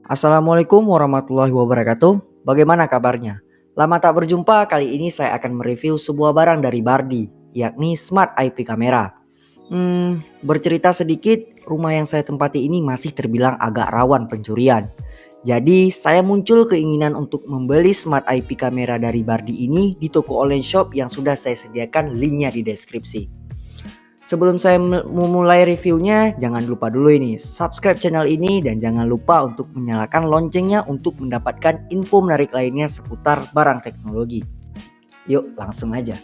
Assalamualaikum warahmatullahi wabarakatuh. Bagaimana kabarnya? Lama tak berjumpa, kali ini saya akan mereview sebuah barang dari Bardi, yakni Smart IP Camera. Bercerita sedikit, rumah yang saya tempati ini masih terbilang agak rawan pencurian. Jadi saya muncul keinginan untuk membeli Smart IP Camera dari Bardi ini di toko online shop yang sudah saya sediakan linknya di deskripsi. Sebelum saya memulai reviewnya, jangan lupa dulu ini subscribe channel ini dan jangan lupa untuk menyalakan loncengnya untuk mendapatkan info menarik lainnya seputar barang teknologi. Yuk langsung aja.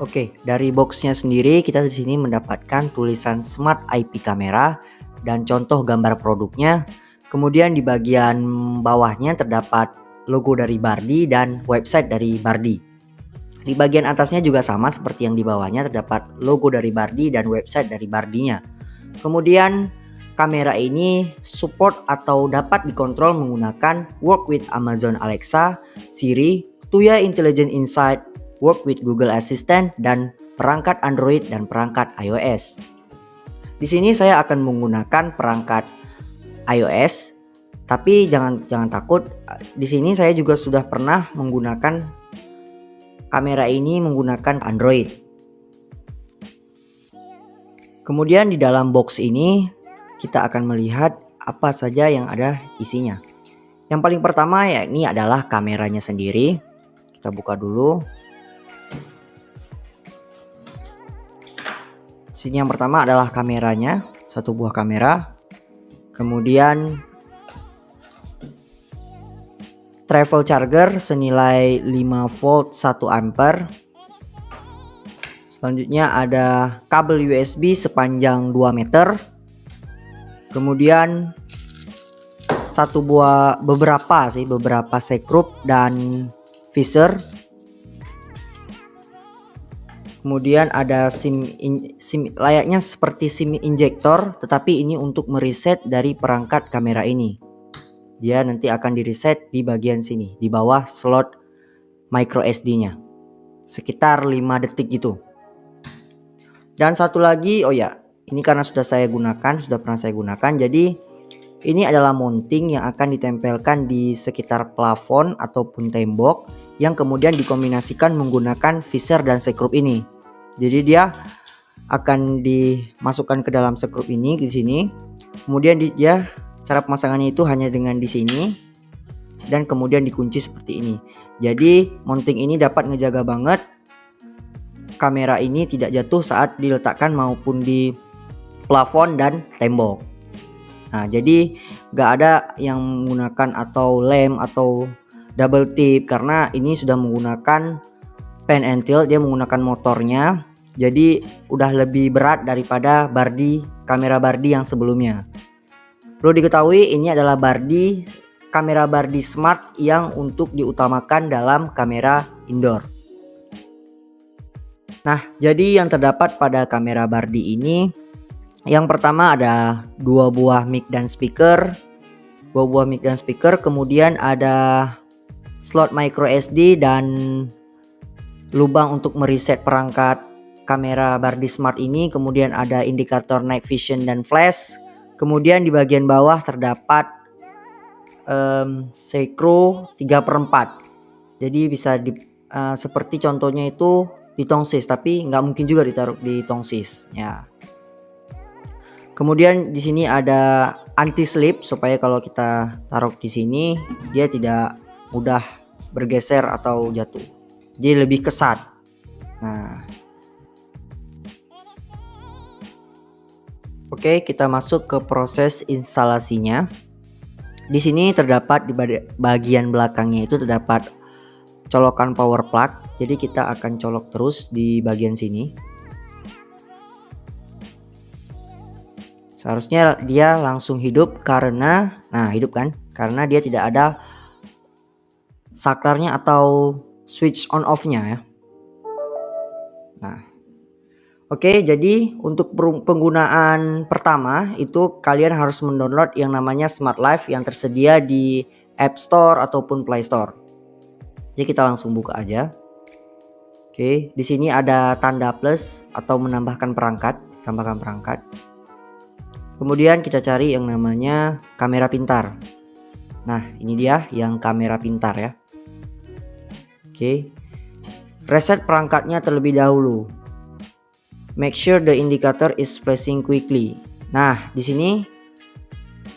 Oke, dari boxnya sendiri kita di sini mendapatkan tulisan Smart IP Camera dan contoh gambar produknya. Kemudian di bagian bawahnya terdapat logo dari Bardi dan website dari Bardi. Di bagian atasnya juga sama seperti yang di bawahnya, terdapat logo dari Bardi dan website dari Bardinya. Kemudian kamera ini support atau dapat dikontrol menggunakan work with Amazon Alexa, Siri, Tuya Intelligent Insight, work with Google Assistant, dan perangkat Android dan perangkat iOS. Di sini saya akan menggunakan perangkat iOS, tapi jangan takut. Di sini saya juga sudah pernah menggunakan kamera ini menggunakan Android. Kemudian di dalam box ini kita akan melihat apa saja yang ada isinya. Yang paling pertama yakni adalah kameranya sendiri. Kita buka dulu. Sini yang pertama adalah kameranya, satu buah kamera. Kemudian travel charger senilai 5 volt 1 ampere. Selanjutnya ada kabel USB sepanjang 2 meter. Kemudian beberapa sekrup dan visor. Kemudian ada SIM layaknya seperti SIM injektor, tetapi ini untuk mereset dari perangkat kamera ini. Dia nanti akan direset di bagian sini, di bawah slot micro SD-nya. Sekitar 5 detik gitu. Dan satu lagi, oh ya, ini karena sudah pernah saya gunakan, jadi ini adalah mounting yang akan ditempelkan di sekitar plafon ataupun tembok yang kemudian dikombinasikan menggunakan visor dan sekrup ini. Jadi dia akan dimasukkan ke dalam sekrup ini di sini. Kemudian cara pemasangannya itu hanya dengan di sini dan kemudian dikunci seperti ini. Jadi mounting ini dapat ngejaga banget kamera ini tidak jatuh saat diletakkan maupun di plafon dan tembok. Nah, jadi gak ada yang menggunakan atau lem atau double tip karena ini sudah menggunakan pen and tilt, dia menggunakan motornya. Jadi udah lebih berat daripada kamera Bardi yang sebelumnya. Perlu diketahui ini adalah kamera Bardi Smart yang untuk diutamakan dalam kamera indoor. Nah, jadi yang terdapat pada kamera Bardi ini, yang pertama ada dua buah mic dan speaker, kemudian ada slot micro SD dan lubang untuk mereset perangkat kamera Bardi Smart ini. Kemudian ada indikator night vision dan flash. Kemudian di bagian bawah terdapat sekro 3/4. Jadi bisa seperti contohnya itu di tongsis, tapi nggak mungkin juga ditaruh di tongsis ya. Kemudian di sini ada anti slip supaya kalau kita taruh di sini dia tidak mudah bergeser atau jatuh. Jadi lebih kesat. Nah, oke, kita masuk ke proses instalasinya. Di sini terdapat di bagian belakangnya itu terdapat colokan power plug. Jadi kita akan colok terus di bagian sini. Seharusnya dia langsung hidup karena, hidup kan? Karena dia tidak ada saklarnya atau switch on off-nya ya. Nah, oke, jadi untuk penggunaan pertama itu kalian harus mendownload yang namanya Smart Life yang tersedia di App Store ataupun Play Store. Jadi kita langsung buka aja. Oke, di sini ada tanda plus atau menambahkan perangkat, tambahkan perangkat. Kemudian kita cari yang namanya kamera pintar. Nah, ini dia yang kamera pintar ya. Oke. Reset perangkatnya terlebih dahulu. Make sure the indicator is flashing quickly. Nah, di sini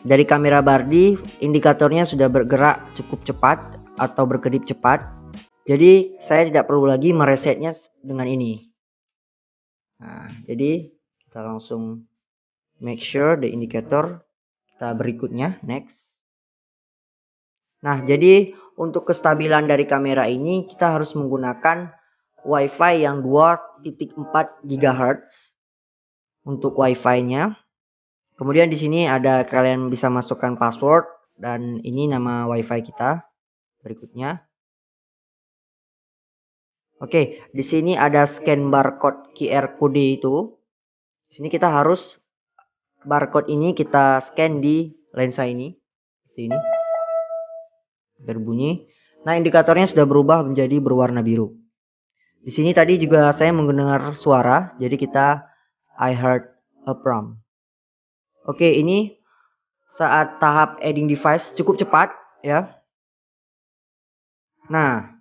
dari kamera Bardi indikatornya sudah bergerak cukup cepat atau berkedip cepat. Jadi saya tidak perlu lagi meresetnya dengan ini. Nah, jadi kita langsung make sure the indicator. Kita berikutnya next. Nah, jadi untuk kestabilan dari kamera ini kita harus menggunakan WiFi yang 2.4 GHz untuk WiFi-nya. Kemudian di sini ada kalian bisa masukkan password dan ini nama WiFi kita. Berikutnya. Oke, di sini ada scan barcode QR code itu. Di sini kita harus barcode ini kita scan di lensa ini. Seperti ini. Berbunyi. Nah, indikatornya sudah berubah menjadi berwarna biru. Di sini tadi juga saya mendengar suara, jadi kita I heard a prompt. Oke, ini saat tahap adding device cukup cepat ya. Nah,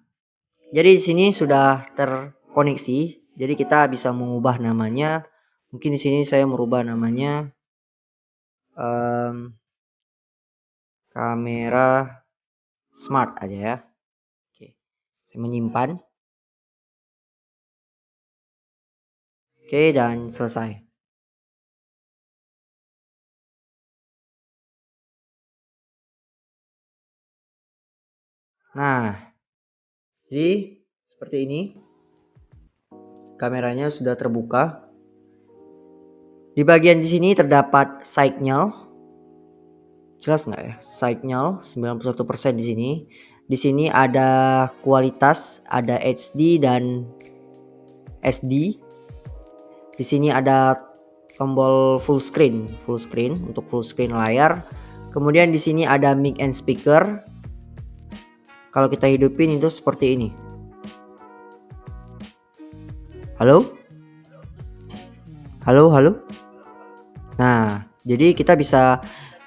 jadi di sini sudah terkoneksi, jadi kita bisa mengubah namanya. Mungkin di sini saya merubah namanya kamera smart aja ya. Oke, saya menyimpan. Oke, dan selesai. Nah, jadi seperti ini. Kameranya sudah terbuka. Di bagian di sini terdapat signal. Jelas nggak ya? Signal 91% di sini. Di sini ada kualitas, ada HD dan SD. Di sini ada tombol full screen untuk full screen layar. Kemudian di sini ada mic and speaker. Kalau kita hidupin itu seperti ini. Halo? Halo, halo? Nah, jadi kita bisa,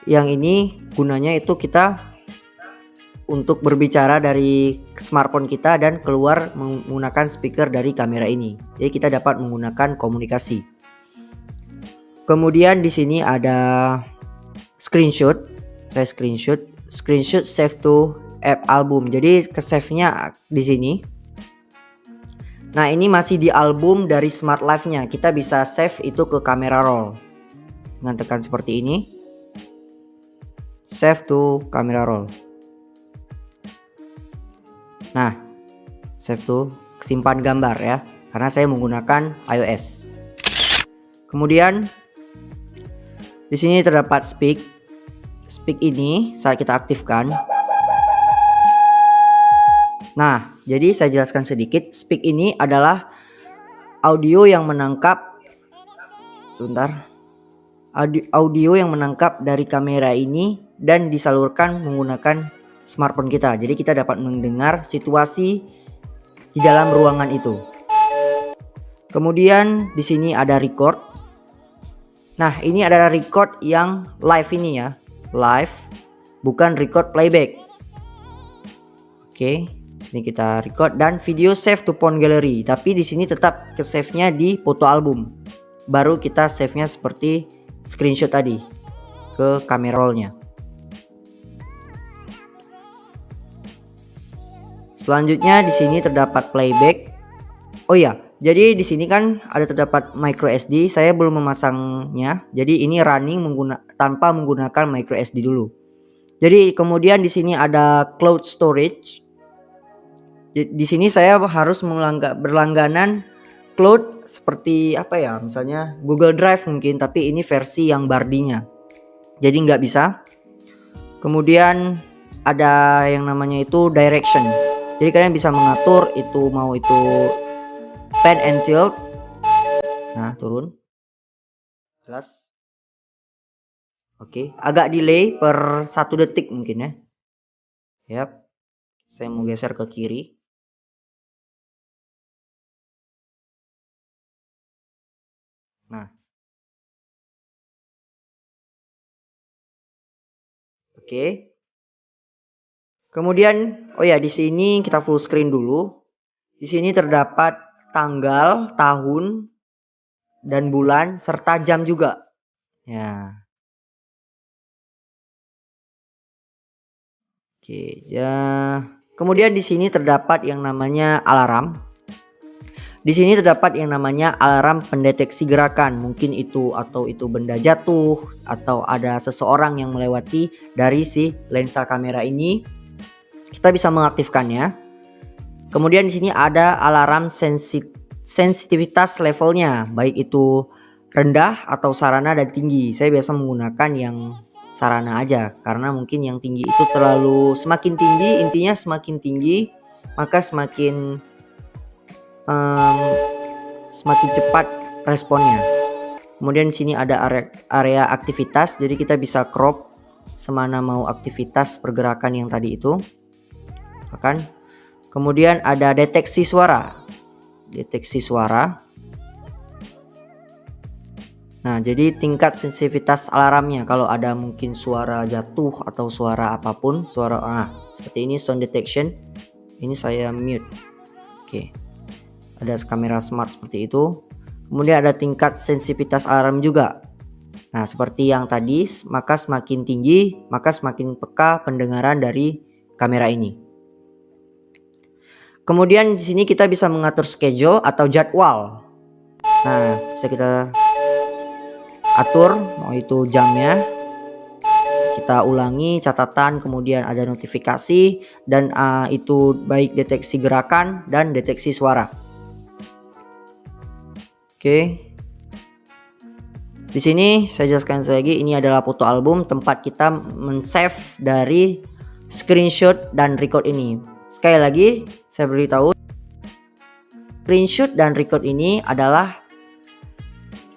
yang ini gunanya itu kita untuk berbicara dari smartphone kita dan keluar menggunakan speaker dari kamera ini. Jadi kita dapat menggunakan komunikasi. Kemudian di sini ada screenshot. Saya screenshot save to app album. Jadi ke save-nya di sini. Nah, ini masih di album dari Smart Life-nya. Kita bisa save itu ke camera roll. Dengan tekan seperti ini. Save to camera roll. Nah, save to simpan gambar ya. Karena saya menggunakan iOS. Kemudian di sini terdapat speak. Speak ini saat kita aktifkan. Nah, jadi saya jelaskan sedikit. Speak ini adalah audio yang menangkap audio yang menangkap dari kamera ini dan disalurkan menggunakan smartphone kita. Jadi kita dapat mendengar situasi di dalam ruangan itu. Kemudian di sini ada record. Nah, ini adalah record yang live ini ya. Live, bukan record playback. Oke. Sini kita record dan video save to phone gallery, tapi di sini tetap ke save-nya di foto album. Baru kita save-nya seperti screenshot tadi ke camera roll-nya. Selanjutnya di sini terdapat playback. Oh ya, jadi di sini kan ada terdapat micro SD. Saya belum memasangnya. Jadi ini running tanpa menggunakan micro SD dulu. Jadi kemudian di sini ada cloud storage. Di sini saya harus berlangganan cloud seperti apa ya, misalnya Google Drive mungkin, tapi ini versi yang Bardinya, jadi nggak bisa. Kemudian ada yang namanya itu direction, jadi kalian bisa mengatur itu mau itu pan and tilt. Nah, turun jelas. Oke, agak delay per 1 detik mungkin ya. Yap, saya mau geser ke kiri. Nah, oke. Kemudian, oh ya, di sini kita full screen dulu. Di sini terdapat tanggal, tahun, dan bulan serta jam juga. Ya. Oke, ya. Kemudian di sini terdapat yang namanya alarm. Di sini terdapat yang namanya alarm pendeteksi gerakan. Mungkin itu atau itu benda jatuh atau ada seseorang yang melewati dari si lensa kamera ini. Kita bisa mengaktifkannya. Kemudian di sini ada alarm sensitivitas levelnya, baik itu rendah atau sarana dan tinggi. Saya biasa menggunakan yang sarana aja karena mungkin yang tinggi itu terlalu semakin tinggi, intinya semakin tinggi maka semakin cepat responnya. Kemudian di sini ada area aktivitas, jadi kita bisa crop semana mau aktivitas pergerakan yang tadi itu. Kan? Kemudian ada deteksi suara. Deteksi suara. Nah, jadi tingkat sensitivitas alarmnya kalau ada mungkin suara jatuh atau suara apapun, seperti ini sound detection. Ini saya mute. Oke. Ada kamera smart seperti itu. Kemudian ada tingkat sensitivitas alarm juga. Nah, seperti yang tadi, maka semakin tinggi, maka semakin peka pendengaran dari kamera ini. Kemudian di sini kita bisa mengatur schedule atau jadwal. Nah, bisa kita atur mau itu jamnya. Kita ulangi catatan, kemudian ada notifikasi dan itu baik deteksi gerakan dan deteksi suara. Oke. Di sini saya jelaskan lagi, ini adalah foto album tempat kita men-save dari screenshot dan record ini. Sekali lagi saya beritahu, screenshot dan record ini adalah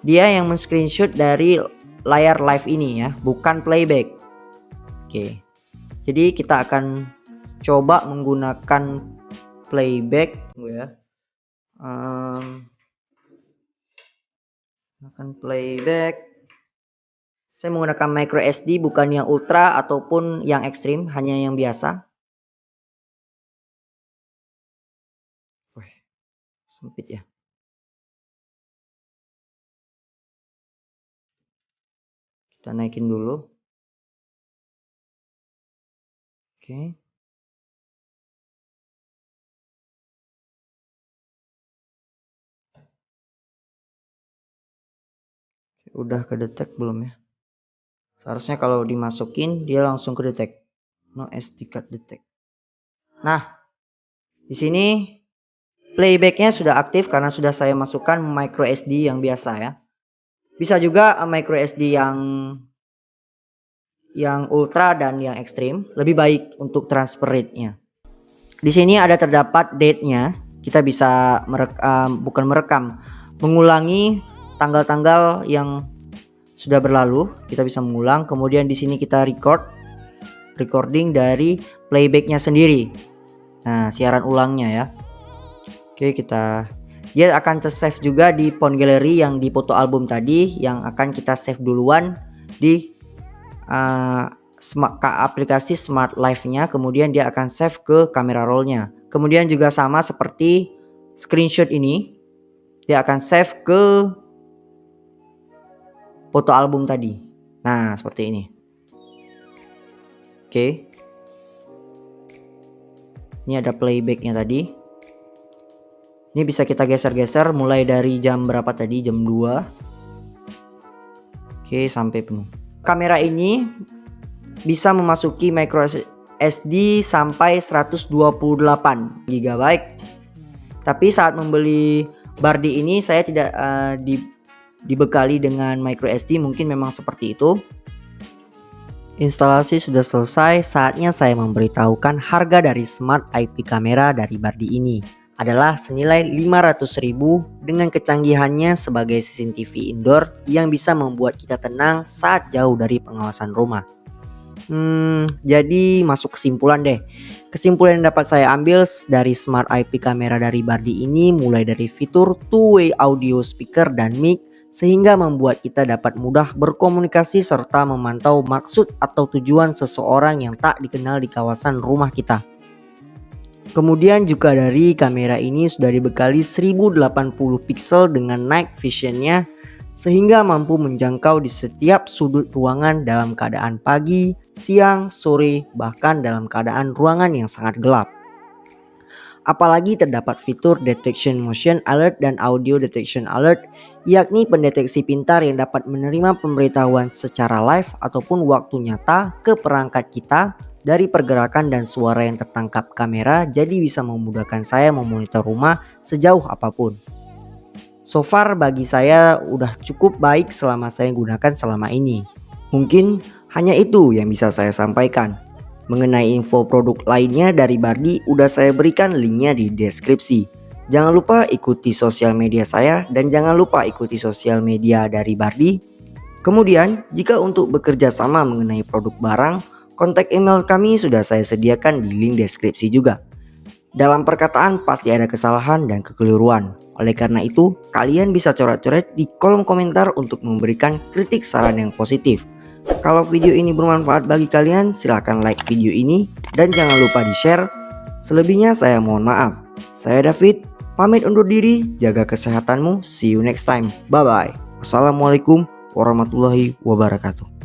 dia yang men-screenshot dari layar live ini ya, bukan playback. Oke. Jadi kita akan coba menggunakan playback ya. Gunakan playback. Saya menggunakan micro SD, bukan yang ultra ataupun yang ekstrim, hanya yang biasa. Wih, sempit ya. Kita naikin dulu. Oke. Udah kedetek belum ya? Seharusnya kalau dimasukin dia langsung kedetek. No SD card detect. Nah, di sini playbacknya sudah aktif karena sudah saya masukkan micro SD yang biasa ya. Bisa juga micro SD yang ultra dan yang ekstrim, lebih baik untuk transfer rate-nya. Di sini ada terdapat date-nya. Kita bisa mengulangi tanggal-tanggal yang sudah berlalu. Kita bisa mengulang. Kemudian di sini kita recording dari playback-nya sendiri. Nah, siaran ulangnya ya. Oke, dia akan tersave juga di phone gallery yang di foto album tadi, yang akan kita save duluan di aplikasi Smart Live-nya. Kemudian dia akan save ke kamera roll-nya. Kemudian juga sama seperti screenshot ini, dia akan save ke foto album tadi. Nah, seperti ini. Oke. Ini ada playback-nya tadi. Ini bisa kita geser-geser mulai dari jam berapa tadi? Jam 2. Oke, sampai penuh. Kamera ini bisa memasuki micro SD sampai 128 GB. Tapi saat membeli Bardi ini saya tidak dibekali dengan micro SD, mungkin memang seperti itu. Instalasi sudah selesai, saatnya saya memberitahukan harga dari Smart IP kamera dari Bardi ini adalah senilai 500.000 dengan kecanggihannya sebagai CCTV indoor yang bisa membuat kita tenang saat jauh dari pengawasan rumah. Jadi masuk kesimpulan deh. Kesimpulan yang dapat saya ambil dari Smart IP kamera dari Bardi ini mulai dari fitur two-way audio speaker dan mic, sehingga membuat kita dapat mudah berkomunikasi serta memantau maksud atau tujuan seseorang yang tak dikenal di kawasan rumah kita. Kemudian juga dari kamera ini sudah dibekali 1080 pixel dengan night visionnya, sehingga mampu menjangkau di setiap sudut ruangan dalam keadaan pagi, siang, sore, bahkan dalam keadaan ruangan yang sangat gelap. Apalagi terdapat fitur Detection Motion Alert dan Audio Detection Alert, yakni pendeteksi pintar yang dapat menerima pemberitahuan secara live ataupun waktu nyata ke perangkat kita dari pergerakan dan suara yang tertangkap kamera, jadi bisa memudahkan saya memonitor rumah sejauh apapun. So far bagi saya udah cukup baik selama saya gunakan selama ini. Mungkin hanya itu yang bisa saya sampaikan. Mengenai info produk lainnya dari Bardi udah saya berikan linknya di deskripsi. Jangan lupa ikuti sosial media saya dan jangan lupa ikuti sosial media dari Bardi. Kemudian jika untuk bekerja sama mengenai produk barang, kontak email kami sudah saya sediakan di link deskripsi juga. Dalam perkataan pasti ada kesalahan dan kekeliruan. Oleh karena itu, kalian bisa coret-coret di kolom komentar untuk memberikan kritik saran yang positif. Kalau video ini bermanfaat bagi kalian, silahkan like video ini dan jangan lupa di-share. Selebihnya saya mohon maaf. Saya David, pamit undur diri, jaga kesehatanmu, see you next time. Bye-bye. Wassalamualaikum warahmatullahi wabarakatuh.